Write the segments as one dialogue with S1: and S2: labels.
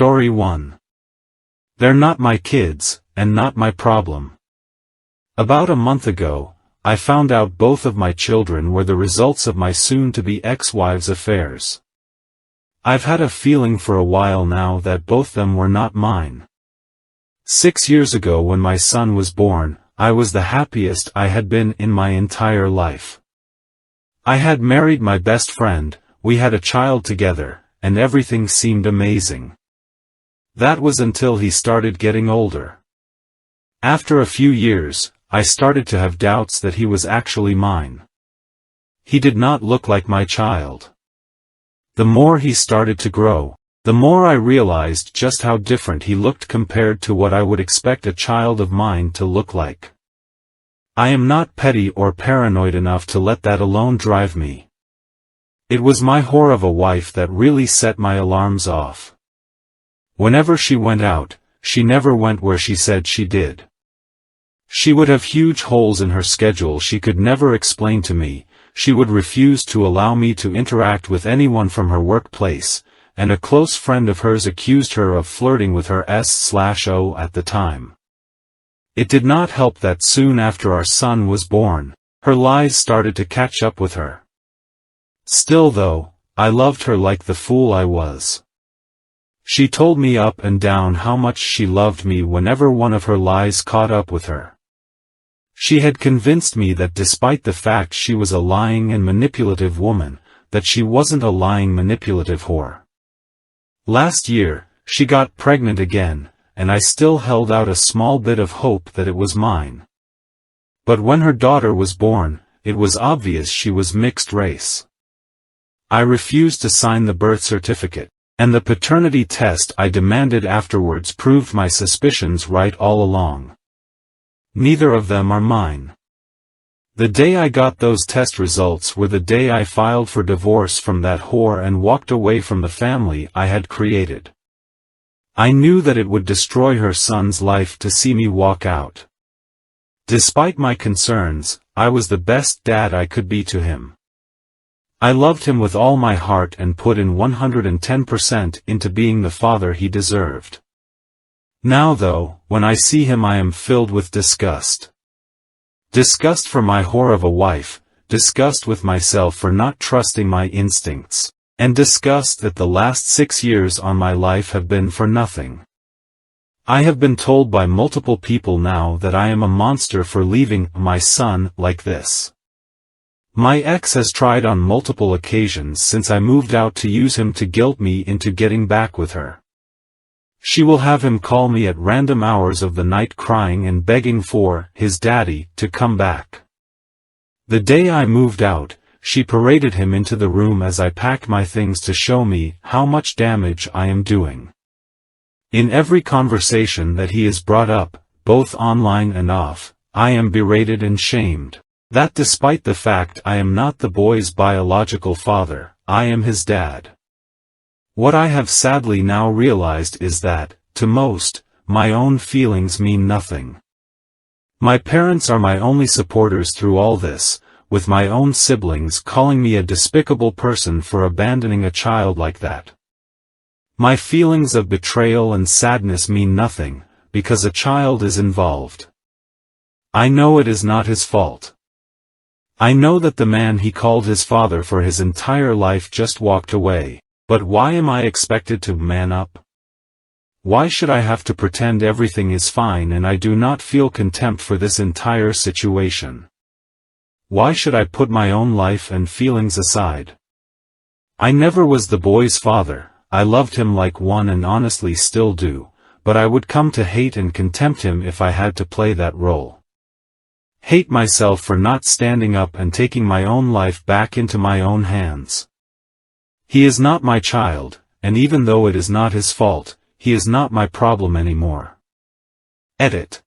S1: Story 1. They're not my kids, and not my problem. About a month ago, I found out both of my children were the results of my soon-to-be ex-wife's affairs. I've had a feeling for a while now that both them were not mine. 6 years ago when my son was born, I was the happiest I had been in my entire life. I had married my best friend, we had a child together, and everything seemed amazing. That was until he started getting older. After a few years, I started to have doubts that he was actually mine. He did not look like my child. The more he started to grow, the more I realized just how different he looked compared to what I would expect a child of mine to look like. I am not petty or paranoid enough to let that alone drive me. It was my whore of a wife that really set my alarms off. Whenever she went out, she never went where she said she did. She would have huge holes in her schedule she could never explain to me, she would refuse to allow me to interact with anyone from her workplace, and a close friend of hers accused her of flirting with her S/O at the time. It did not help that soon after our son was born, her lies started to catch up with her. Still though, I loved her like the fool I was. She told me up and down how much she loved me whenever one of her lies caught up with her. She had convinced me that despite the fact she was a lying and manipulative woman, that she wasn't a lying manipulative whore. Last year, she got pregnant again, and I still held out a small bit of hope that it was mine. But when her daughter was born, it was obvious she was mixed race. I refused to sign the birth certificate, and the paternity test I demanded afterwards proved my suspicions right all along. Neither of them are mine. The day I got those test results were the day I filed for divorce from that whore and walked away from the family I had created. I knew that it would destroy her son's life to see me walk out. Despite my concerns, I was the best dad I could be to him. I loved him with all my heart and put in 110% into being the father he deserved. Now though, when I see him I am filled with disgust. Disgust for my whore of a wife, disgust with myself for not trusting my instincts, and disgust that the last 6 years on my life have been for nothing. I have been told by multiple people now that I am a monster for leaving my son like this. My ex has tried on multiple occasions since I moved out to use him to guilt me into getting back with her. She will have him call me at random hours of the night crying and begging for his daddy to come back. The day I moved out, she paraded him into the room as I packed my things to show me how much damage I am doing. In every conversation that he is brought up, both online and off, I am berated and shamed. That despite the fact I am not the boy's biological father, I am his dad. What I have sadly now realized is that, to most, my own feelings mean nothing. My parents are my only supporters through all this, with my own siblings calling me a despicable person for abandoning a child like that. My feelings of betrayal and sadness mean nothing, because a child is involved. I know it is not his fault. I know that the man he called his father for his entire life just walked away, but why am I expected to man up? Why should I have to pretend everything is fine and I do not feel contempt for this entire situation? Why should I put my own life and feelings aside? I never was the boy's father, I loved him like one and honestly still do, but I would come to hate and contempt him if I had to play that role. Hate myself for not standing up and taking my own life back into my own hands. He is not my child, and even though it is not his fault, he is not my problem anymore. Edit.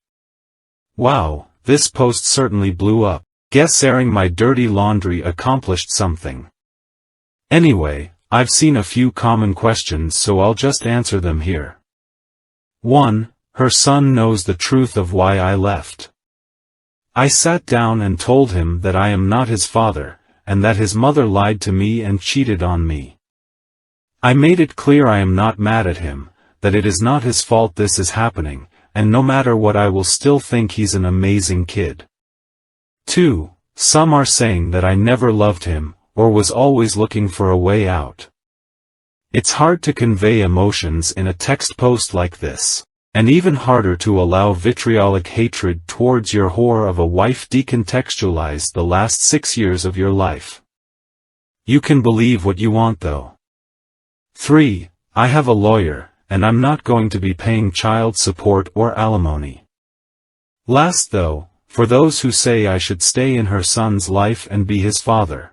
S1: Wow, this post certainly blew up. Guess airing my dirty laundry accomplished something. Anyway, I've seen a few common questions so I'll just answer them here. 1. Her son knows the truth of why I left. I sat down and told him that I am not his father, and that his mother lied to me and cheated on me. I made it clear I am not mad at him, that it is not his fault this is happening, and no matter what I will still think he's an amazing kid. 2. Some are saying that I never loved him, or was always looking for a way out. It's hard to convey emotions in a text post like this, and even harder to allow vitriolic hatred towards your whore of a wife decontextualize the last 6 years of your life. You can believe what you want though. 3. I have a lawyer, and I'm not going to be paying child support or alimony. Last though, for those who say I should stay in her son's life and be his father.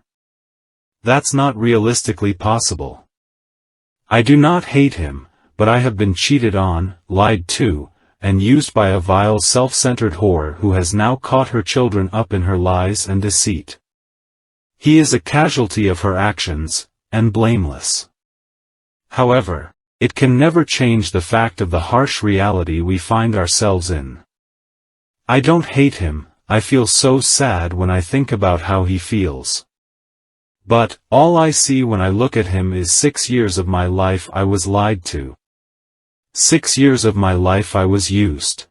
S1: That's not realistically possible. I do not hate him, but I have been cheated on, lied to, and used by a vile self-centered whore who has now caught her children up in her lies and deceit. He is a casualty of her actions, and blameless. However, it can never change the fact of the harsh reality we find ourselves in. I don't hate him, I feel so sad when I think about how he feels. But, all I see when I look at him is 6 years of my life I was lied to. 6 years of my life I was used.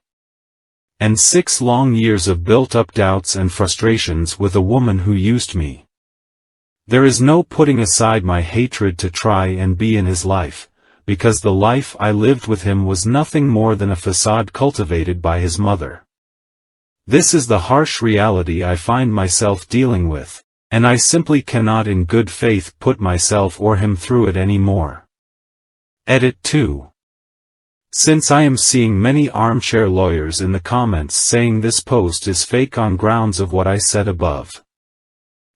S1: And 6 long years of built-up doubts and frustrations with a woman who used me. There is no putting aside my hatred to try and be in his life, because the life I lived with him was nothing more than a facade cultivated by his mother. This is the harsh reality I find myself dealing with, and I simply cannot in good faith put myself or him through it anymore. Edit 2. Since I am seeing many armchair lawyers in the comments saying this post is fake on grounds of what I said above.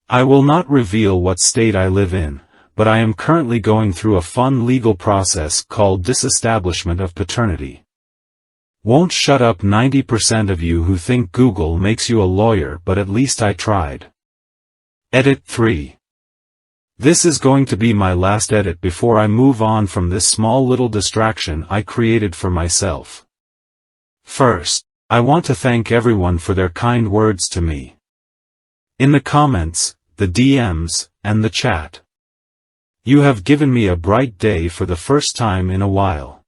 S1: I will not reveal what state I live in, but I am currently going through a fun legal process called disestablishment of paternity. Won't shut up 90% of you who think Google makes you a lawyer, but at least I tried. Edit 3. This is going to be my last edit before I move on from this small little distraction I created for myself. First, I want to thank everyone for their kind words to me. In the comments, the DMs, and the chat. You have given me a bright day for the first time in a while.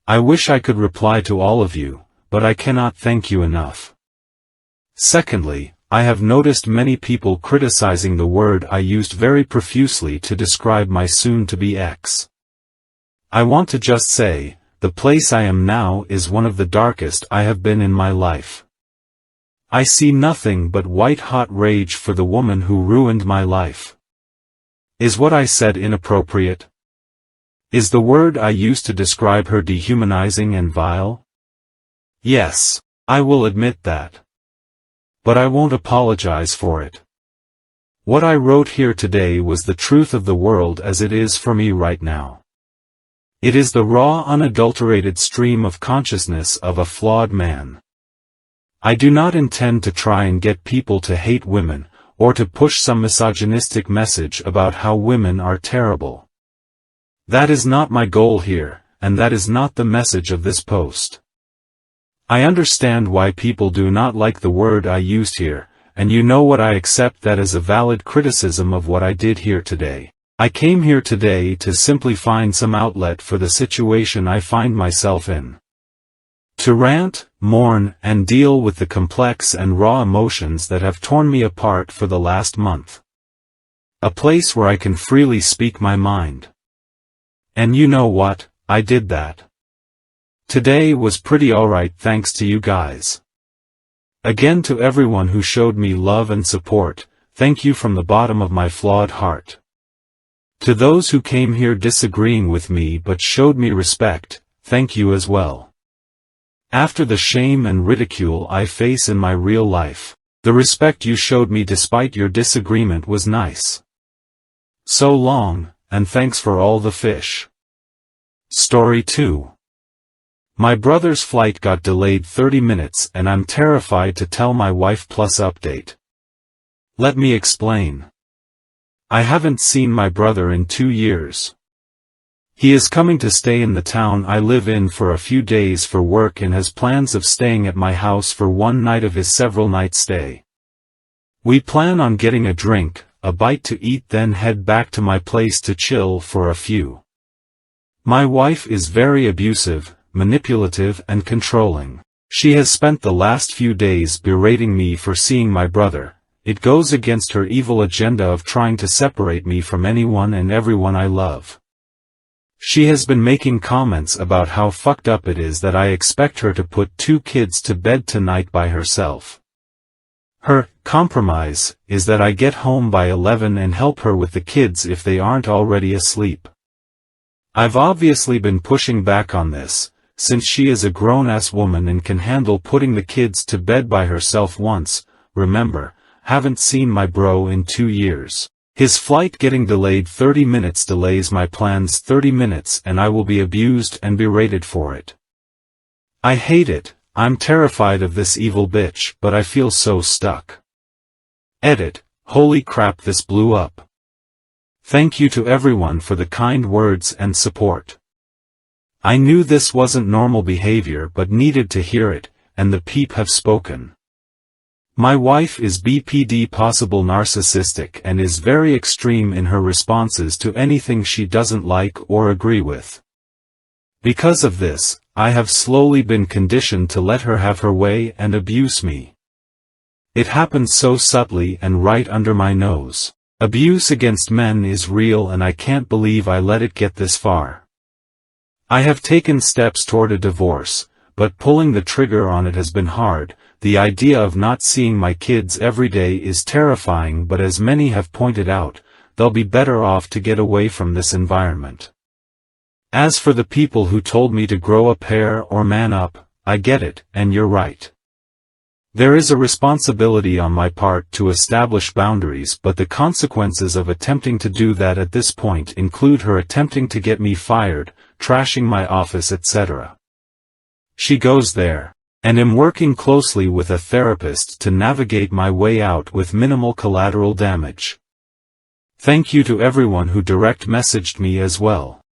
S1: I wish I could reply to all of you, but I cannot thank you enough. Secondly, I have noticed many people criticizing the word I used very profusely to describe my soon-to-be ex. I want to just say, the place I am now is one of the darkest I have been in my life. I see nothing but white-hot rage for the woman who ruined my life. Is what I said inappropriate? Is the word I used to describe her dehumanizing and vile? Yes, I will admit that. But I won't apologize for it. What I wrote here today was the truth of the world as it is for me right now. It is the raw, unadulterated stream of consciousness of a flawed man. I do not intend to try and get people to hate women, or to push some misogynistic message about how women are terrible. That is not my goal here, and that is not the message of this post. I understand why people do not like the word I used here, and you know what, I accept that as a valid criticism of what I did here today. I came here today to simply find some outlet for the situation I find myself in. To rant, mourn, and deal with the complex and raw emotions that have torn me apart for the last month. A place where I can freely speak my mind. And you know what, I did that. Today was pretty alright thanks to you guys. Again, to everyone who showed me love and support, thank you from the bottom of my flawed heart. To those who came here disagreeing with me but showed me respect, thank you as well. After the shame and ridicule I face in my real life, the respect you showed me despite your disagreement was nice. So long, and thanks for all the fish. Story 2. My brother's flight got delayed 30 minutes and I'm terrified to tell my wife plus update. Let me explain. I haven't seen my brother in 2 years. He is coming to stay in the town I live in for a few days for work and has plans of staying at my house for one night of his several-night stay. We plan on getting a drink, a bite to eat, then head back to my place to chill for a few. My wife is very abusive, manipulative and controlling. She has spent the last few days berating me for seeing my brother. It goes against her evil agenda of trying to separate me from anyone and everyone I love. She has been making comments about how fucked up it is that I expect her to put 2 kids to bed tonight by herself. Her compromise is that I get home by 11 and help her with the kids if they aren't already asleep. I've obviously been pushing back on this, since she is a grown-ass woman and can handle putting the kids to bed by herself once. Remember, haven't seen my bro in 2 years. His flight getting delayed 30 minutes delays my plans 30 minutes and I will be abused and berated for it. I hate it, I'm terrified of this evil bitch, but I feel so stuck. Edit, holy crap, this blew up. Thank you to everyone for the kind words and support. I knew this wasn't normal behavior but needed to hear it, and the peep have spoken. My wife is BPD possible narcissistic and is very extreme in her responses to anything she doesn't like or agree with. Because of this, I have slowly been conditioned to let her have her way and abuse me. It happens so subtly and right under my nose. Abuse against men is real and I can't believe I let it get this far. I have taken steps toward a divorce, but pulling the trigger on it has been hard. The idea of not seeing my kids every day is terrifying, but as many have pointed out, they'll be better off to get away from this environment. As for the people who told me to grow a pair or man up, I get it, and you're right. There is a responsibility on my part to establish boundaries, but the consequences of attempting to do that at this point include her attempting to get me fired, trashing my office, etc. She goes there. And am working closely with a therapist to navigate my way out with minimal collateral damage. Thank you to everyone who direct messaged me as well.